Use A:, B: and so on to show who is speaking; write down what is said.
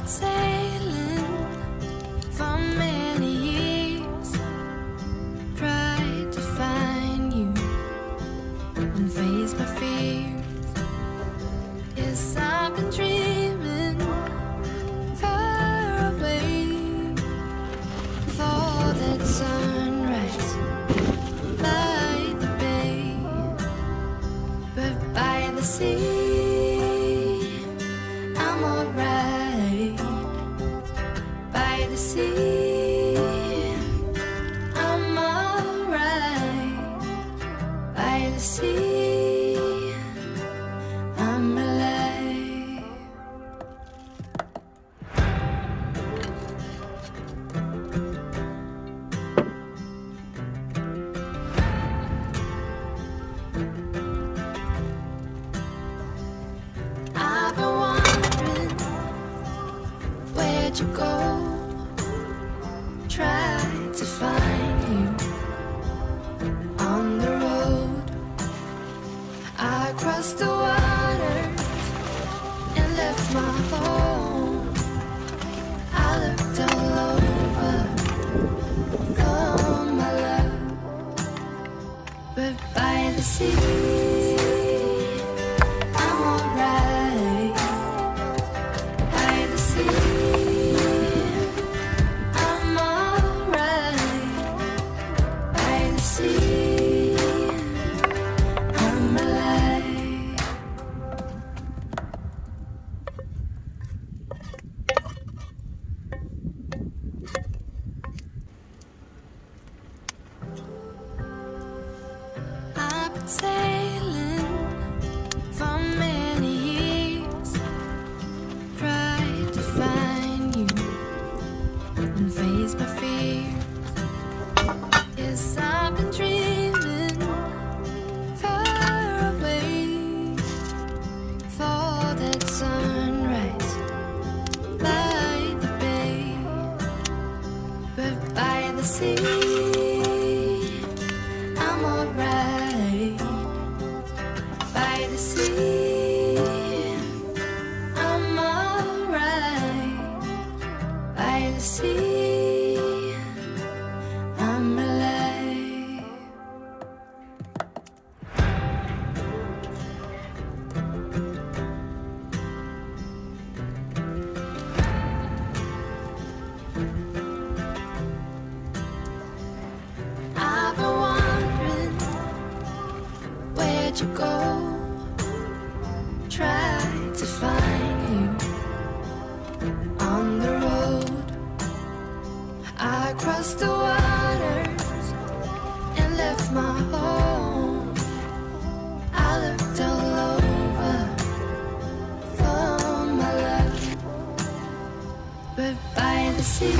A: sailing for many years, tried to find you and face my fears. Yes, I've been dreaming far away for that sunrise by the bay, but by the sea I'm alright. By the sea I'm alright. By the sea I'm alive. I've been wondering, where'd you go? Tried to find you on the road. I crossed the waters and left my home. I looked all over for my love, but by the sea I'm alright. By the sea I'm alright. By the sea I'm alive. I've been sailing for many years, tried to find you and face my fears. Yes, I've been dreaming far away for that sunrise by the bay, but by the sea I'm alright. By the sea I'm alright. By the sea I'm alive. I've been wondering, where'd you go? Tried to find you on the road. I crossed the waters and left my home. I looked all over for my love, but by the sea